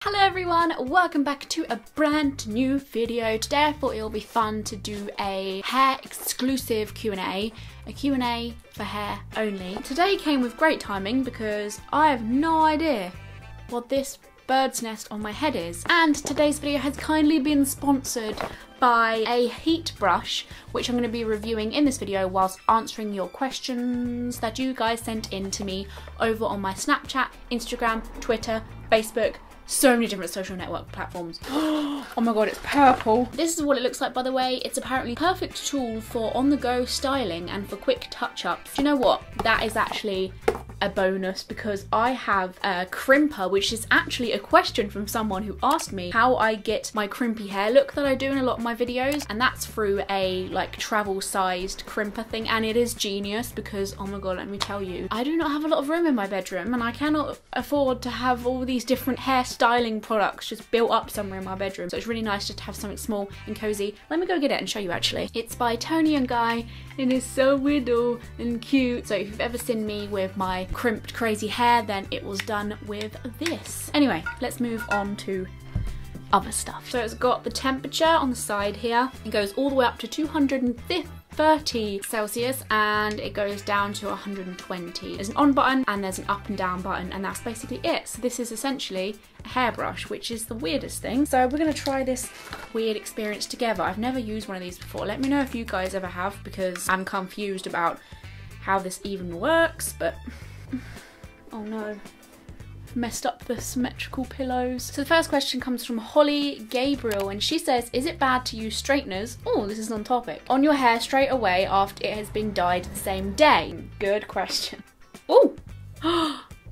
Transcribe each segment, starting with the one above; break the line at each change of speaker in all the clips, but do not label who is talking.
Hello everyone, welcome back to a brand new video. Today I thought it would be fun to do a hair exclusive Q&A, a Q&A for hair only. Today came with great timing because I have no idea what this bird's nest on my head is. And today's video has kindly been sponsored by a heat brush, which I'm going to be reviewing in this video whilst answering your questions that you guys sent in to me over on my Snapchat, Instagram, Twitter, Facebook, so many different social network platforms. Oh my god, it's purple. This is what it looks like, by the way. It's apparently a perfect tool for on-the-go styling and for quick touch-ups. Do you know what? That is actually a bonus because I have a crimper, which is actually a question from someone who asked me how I get my crimpy hair look that I do in a lot of my videos, and that's through a like travel sized crimper thing, and it is genius because oh my god, let me tell you, I do not have a lot of room in my bedroom and I cannot afford to have all these different hair styling products just built up somewhere in my bedroom, so it's really nice just to have something small and cozy. Let me go get it and show you actually. It's by Tony and Guy and it's so little and cute. So if you've ever seen me with my crimped crazy hair, then it was done with this. Anyway, let's move on to other stuff. So it's got the temperature on the side here. It goes all the way up to 230 Celsius and it goes down to 120. There's an on button and there's an up and down button, and that's basically it. So this is essentially a hairbrush, which is the weirdest thing. So we're going to try this weird experience together. I've never used one of these before. Let me know if you guys ever have, because I'm confused about how this even works, but oh no, messed up the symmetrical pillows. So the first question comes from Holly Gabriel and she says, is it bad to use straighteners, oh this is on topic, on your hair straight away after it has been dyed the same day? Good question. Oh,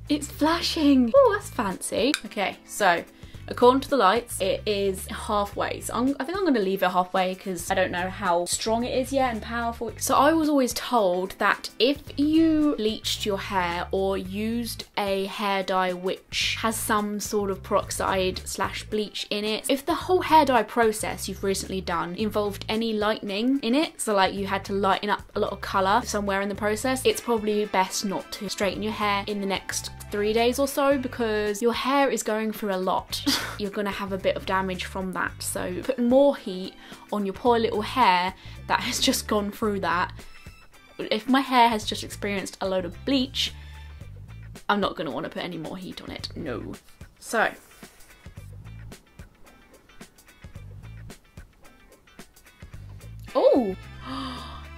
it's flashing. Oh, that's fancy. Okay, so according to the lights, it is halfway. So I think I'm going to leave it halfway because I don't know how strong it is yet and powerful. So I was always told that if you bleached your hair or used a hair dye which has some sort of peroxide / bleach in it, if the whole hair dye process you've recently done involved any lightening in it, so like you had to lighten up a lot of colour somewhere in the process, it's probably best not to straighten your hair in the next 3 days or so because your hair is going through a lot. You're gonna have a bit of damage from that, so putting more heat on your poor little hair that has just gone through that. If my hair has just experienced a load of bleach, I'm not gonna want to put any more heat on it, no. So oh,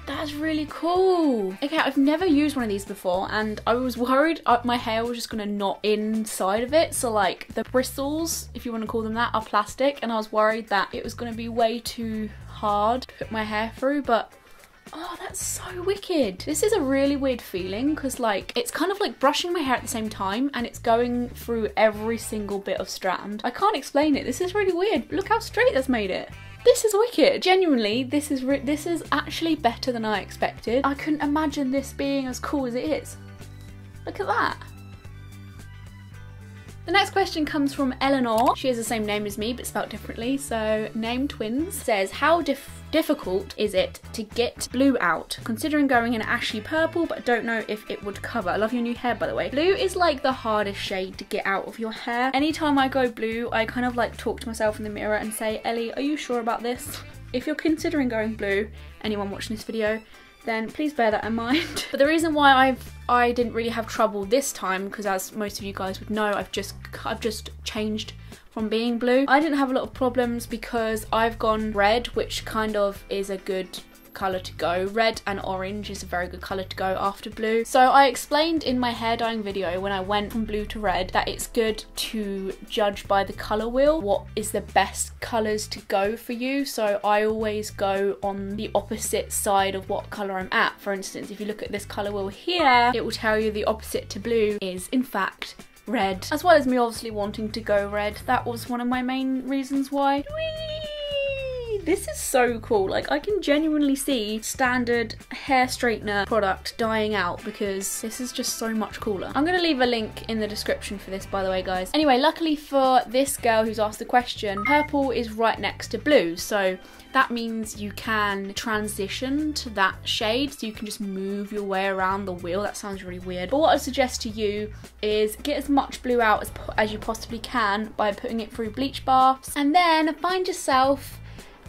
that's really cool. Okay, I've never used one of these before and I was worried my hair was just gonna knot inside of it. So like the bristles, if you want to call them that, are plastic, and I was worried that it was gonna be way too hard to put my hair through, but oh, that's so wicked. This is a really weird feeling because like it's kind of like brushing my hair at the same time and it's going through every single bit of strand. I can't explain it. This is really weird. Look how straight that's made it. This is wicked. Genuinely, this is actually better than I expected. I couldn't imagine this being as cool as it is. Look at that. The next question comes from Eleanor. She has the same name as me but spelled differently, so name twins. Says, how difficult is it to get blue out? Considering going in ashy purple, but don't know if it would cover. I love your new hair, by the way. Blue is like the hardest shade to get out of your hair. Anytime I go blue, I kind of like talk to myself in the mirror and say, Ellie, are you sure about this? If you're considering going blue, anyone watching this video, then please bear that in mind. But the reason why I didn't really have trouble this time, because as most of you guys would know, I've just changed from being blue. I didn't have a lot of problems because I've gone red, which kind of is a good colour to go. Red and orange is a very good colour to go after blue. So I explained in my hair dyeing video when I went from blue to red that it's good to judge by the colour wheel what is the best colours to go for you. So I always go on the opposite side of what colour I'm at. For instance, if you look at this colour wheel here, it will tell you the opposite to blue is in fact red. As well as me obviously wanting to go red, that was one of my main reasons why. Whee! This is so cool. Like, I can genuinely see standard hair straightener product dying out because this is just so much cooler. I'm gonna leave a link in the description for this, by the way, guys. Anyway, luckily for this girl who's asked the question, purple is right next to blue, so that means you can transition to that shade, so you can just move your way around the wheel. That sounds really weird. But what I suggest to you is get as much blue out as you possibly can by putting it through bleach baths, and then find yourself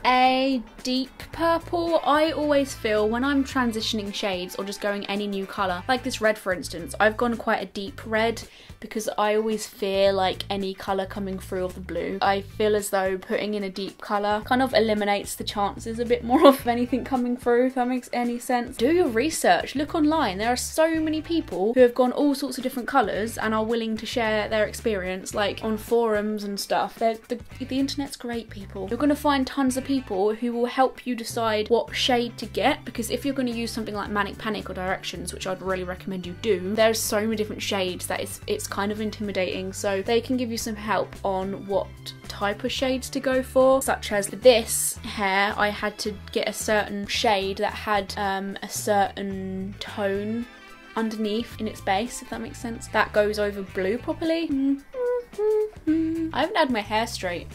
a deep purple. I always feel when I'm transitioning shades or just going any new colour, like this red for instance, I've gone quite a deep red because I always fear like any colour coming through of the blue. I feel as though putting in a deep colour kind of eliminates the chances a bit more of anything coming through, if that makes any sense. Do your research, look online. There are so many people who have gone all sorts of different colours and are willing to share their experience, like on forums and stuff. The internet's great, people. You're going to find tons of people who will help you decide what shade to get, because if you're going to use something like Manic Panic or Directions, which I'd really recommend you do, there's so many different shades that it's kind of intimidating, so they can give you some help on what type of shades to go for. Such as this hair, I had to get a certain shade that had a certain tone underneath in its base, if that makes sense, that goes over blue properly. I haven't had my hair straight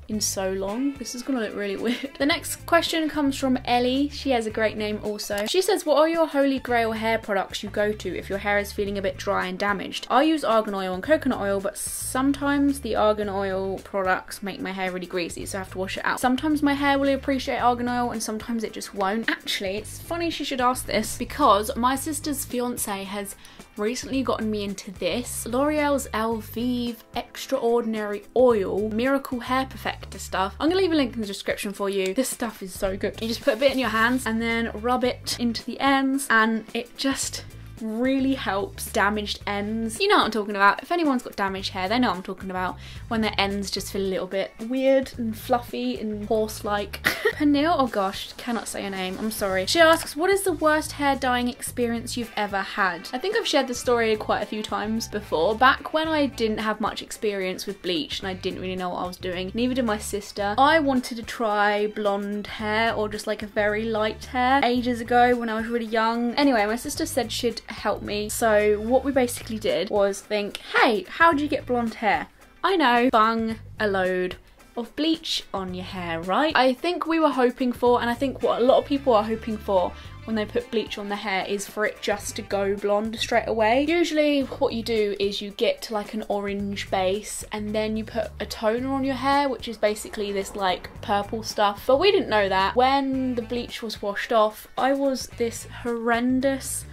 in so long. This is gonna look really weird. The next question comes from Ellie. She has a great name also. She says, what are your holy grail hair products you go to if your hair is feeling a bit dry and damaged? I use argan oil and coconut oil, but sometimes the argan oil products make my hair really greasy, so I have to wash it out. Sometimes my hair will appreciate argan oil and sometimes it just won't. Actually, it's funny she should ask this because my sister's fiance has recently gotten me into this L'Oreal's Elvive Extraordinary Oil Miracle Hair Perfector stuff. I'm gonna leave a link in the description for you. This stuff is so good. You just put a bit in your hands and then rub it into the ends, and it just really helps damaged ends. You know what I'm talking about. If anyone's got damaged hair, they know what I'm talking about. When their ends just feel a little bit weird and fluffy and horse-like. Pernille, oh gosh, cannot say her name, I'm sorry. She asks, what is the worst hair dyeing experience you've ever had? I think I've shared this story quite a few times before. Back when I didn't have much experience with bleach and I didn't really know what I was doing, neither did my sister, I wanted to try blonde hair or just like a very light hair ages ago when I was really young. Anyway, my sister said she'd help me. So what we basically did was think, hey, how do you get blonde hair? I know, bung a load of bleach on your hair, right? I think we were hoping for, and I think what a lot of people are hoping for when they put bleach on the hair is for it just to go blonde straight away. Usually what you do is you get to like an orange base and then you put a toner on your hair, which is basically this like purple stuff. But we didn't know that. When the bleach was washed off, I was this horrendous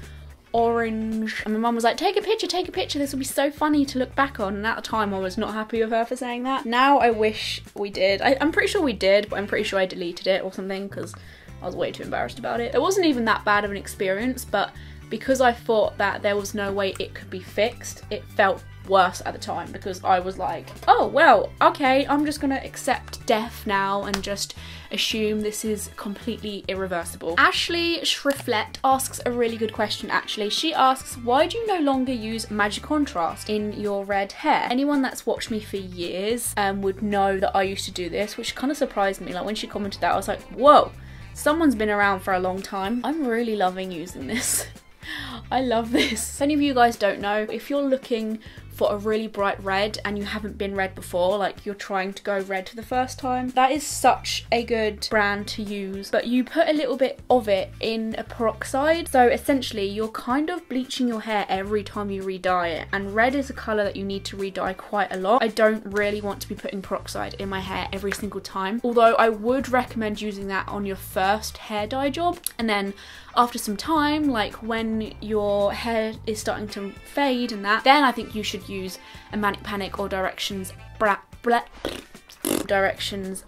orange, and my mum was like, take a picture, this will be so funny to look back on. And at the time I was not happy with her for saying that. Now I wish we did. I'm pretty sure we did, but I'm pretty sure I deleted it or something because I was way too embarrassed about it. It wasn't even that bad of an experience, but because I thought that there was no way it could be fixed, it felt worse at the time because I was like, oh well, okay, I'm just gonna accept death now and just assume this is completely irreversible. Ashley Schrifflet asks a really good question actually. She asks, why do you no longer use magic contrast in your red hair? Anyone that's watched me for years would know that I used to do this, which kind of surprised me. Like when she commented that, I was like, whoa, someone's been around for a long time. I'm really loving using this. I love this. If any of you guys don't know, if you're looking for a really bright red and you haven't been red before, like you're trying to go red for the first time, that is such a good brand to use. But you put a little bit of it in a peroxide, so essentially you're kind of bleaching your hair every time you re-dye it, and red is a colour that you need to re-dye quite a lot. I don't really want to be putting peroxide in my hair every single time, although I would recommend using that on your first hair dye job, and then after some time, like when your hair is starting to fade and that, then I think you should use a Manic Panic or Directions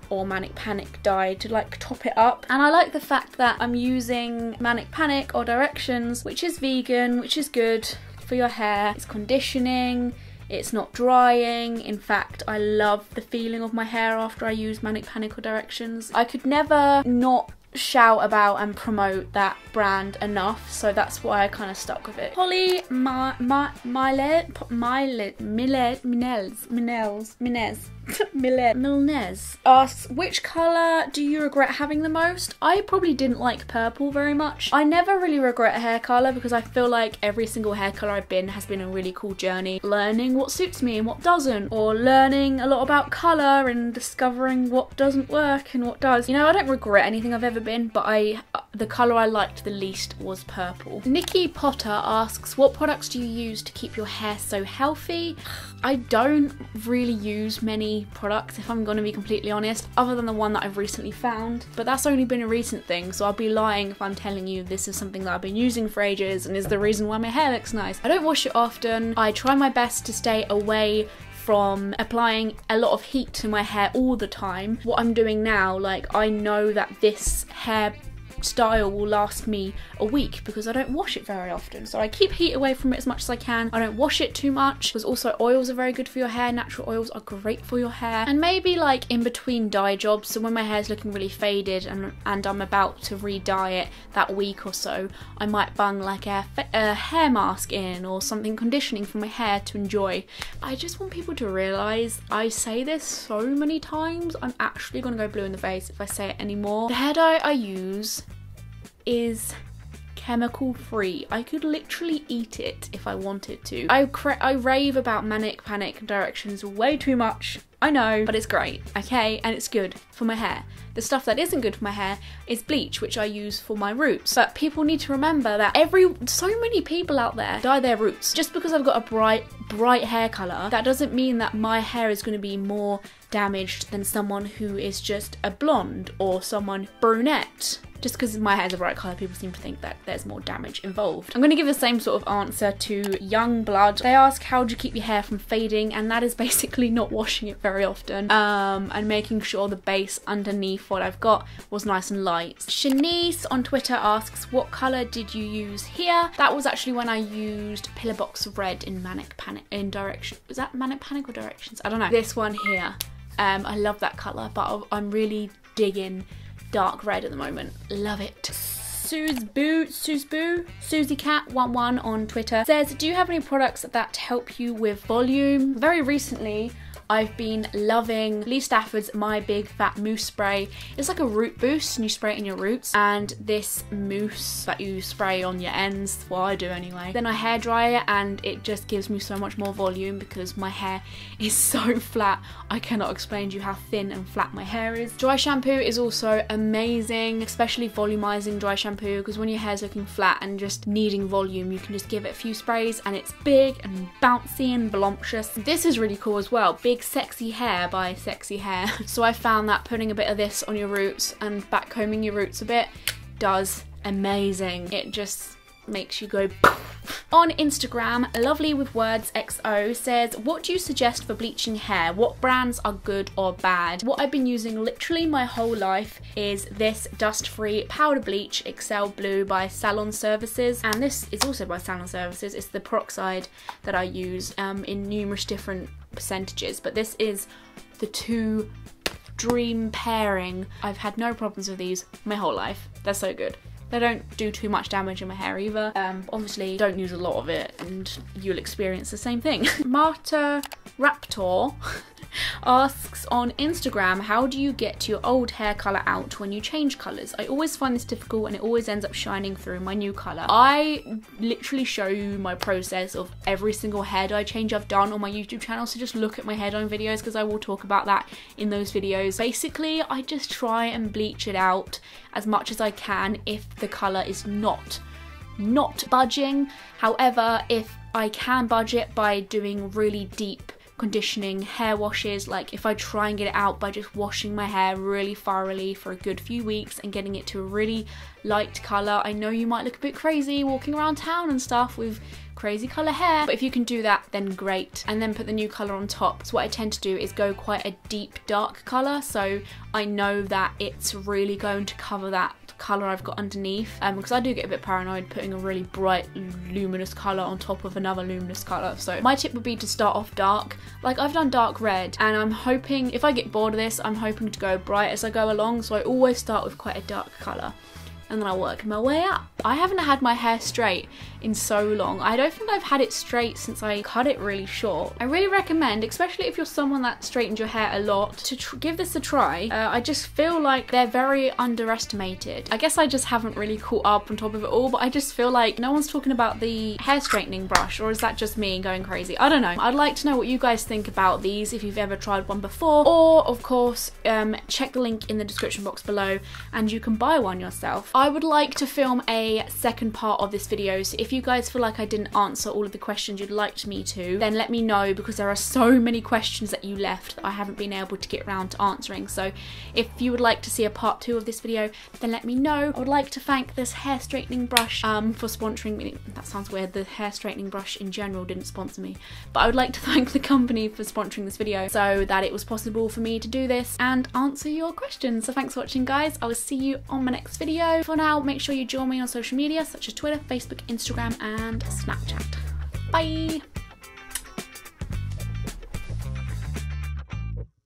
or Manic Panic dye to like top it up. And I like the fact that I'm using Manic Panic or Directions, which is vegan, which is good for your hair. It's conditioning, it's not drying. In fact, I love the feeling of my hair after I use Manic Panic or Directions. I could never not shout about and promote that brand enough, so that's why I kind of stuck with it. Holly Milnes asks, which colour do you regret having the most? I probably didn't like purple very much. I never really regret a hair colour because I feel like every single hair colour I've been has been a really cool journey, learning what suits me and what doesn't, or learning a lot about colour and discovering what doesn't work and what does. You know, I don't regret anything I've ever been, but the colour I liked the least was purple. Nikki Potter asks, what products do you use to keep your hair so healthy? I don't really use many products, if I'm going to be completely honest, other than the one that I've recently found, but that's only been a recent thing, so I'll be lying if I'm telling you this is something that I've been using for ages and is the reason why my hair looks nice. I don't wash it often. I try my best to stay away from applying a lot of heat to my hair all the time. What I'm doing now, like, I know that this hair style will last me a week because I don't wash it very often, so I keep heat away from it as much as I can. I don't wash it too much because also oils are very good for your hair. Natural oils are great for your hair. And maybe like in between dye jobs, so when my hair's looking really faded and I'm about to re-dye it that week or so, I might bung like a hair mask in or something conditioning for my hair to enjoy. I just want people to realise, I say this so many times, I'm actually gonna go blue in the face if I say it anymore. The hair dye I use is chemical free. I could literally eat it if I wanted to. I rave about Manic Panic Directions way too much, I know, but it's great, okay, and it's good for my hair. The stuff that isn't good for my hair is bleach, which I use for my roots. But people need to remember that so many people out there dye their roots. Just because I've got a bright hair colour, that doesn't mean that my hair is going to be more damaged than someone who is just a blonde or someone brunette. Just because my hair is a bright colour, people seem to think that there's more damage involved. I'm going to give the same sort of answer to Young Blood. They ask, how do you keep your hair from fading? And that is basically not washing it very often and making sure the base underneath what I've got was nice and light. Shanice on Twitter asks, what colour did you use here? That was actually when I used Pillar Box Red in Manic Panic in Direction. Was that Manic Panic or Directions? I don't know. This one here. I love that colour, but I'm really digging dark red at the moment. Love it. SusieCat11 on Twitter says, do you have any products that help you with volume? Very recently, I've been loving Lee Stafford's My Big Fat Mousse Spray. It's like a root boost and you spray it in your roots, and this mousse that you spray on your ends, well I do anyway. Then I hair dry it and it just gives me so much more volume because my hair is so flat. I cannot explain to you how thin and flat my hair is. Dry shampoo is also amazing, especially volumizing dry shampoo, because when your hair's looking flat and just needing volume, you can just give it a few sprays and it's big and bouncy and voluptuous. This is really cool as well. Big Sexy Hair by Sexy Hair. So I found that putting a bit of this on your roots and backcombing your roots a bit does amazing. It just makes you go On Instagram, Lovely with Words XO says, what do you suggest for bleaching hair? What brands are good or bad? What I've been using literally my whole life is this dust-free powder bleach, Excel Blue by Salon Services, and this is also by Salon Services. It's the peroxide that I use in numerous different percentages, but this is the two dream pairing. I've had no problems with these my whole life. They're so good. They don't do too much damage in my hair either. Obviously, don't use a lot of it and you'll experience the same thing. Marta Raptor asks on Instagram, how do you get your old hair colour out when you change colours? I always find this difficult and it always ends up shining through my new colour. I literally show you my process of every single hair dye change I've done on my YouTube channel, so just look at my hair dye videos because I will talk about that in those videos. Basically, I just try and bleach it out as much as I can if the colour is not budging. However, if I can budge it by doing really deep conditioning hair washes, like if I try and get it out by just washing my hair really thoroughly for a good few weeks and getting it to a really light colour. I know you might look a bit crazy walking around town and stuff with crazy colour hair, but if you can do that, then great. And then put the new colour on top. So what I tend to do is go quite a deep dark colour, so I know that it's really going to cover that colour I've got underneath, because I do get a bit paranoid putting a really bright luminous colour on top of another luminous colour. So my tip would be to start off dark. Like I've done dark red, and I'm hoping, if I get bored of this, I'm hoping to go bright as I go along, so I always start with quite a dark colour and then I work my way up. I haven't had my hair straight in so long. I don't think I've had it straight since I cut it really short. I really recommend, especially if you're someone that straightens your hair a lot, to give this a try. I just feel like they're very underestimated. I guess I just haven't really caught up on top of it all, but I just feel like no one's talking about the hair straightening brush, or is that just me going crazy? I don't know. I'd like to know what you guys think about these, if you've ever tried one before, or of course, check the link in the description box below and you can buy one yourself. I would like to film a second part of this video, so if you guys feel like I didn't answer all of the questions you'd like me to, then let me know, because there are so many questions that you left that I haven't been able to get around to answering. So if you would like to see a part 2 of this video, then let me know. I would like to thank this hair straightening brush for sponsoring me. That sounds weird, the hair straightening brush in general didn't sponsor me, but I would like to thank the company for sponsoring this video so that it was possible for me to do this and answer your questions. So thanks for watching, guys. I will see you on my next video. For now, make sure you join me on social media such as Twitter, Facebook, Instagram and Snapchat. Bye!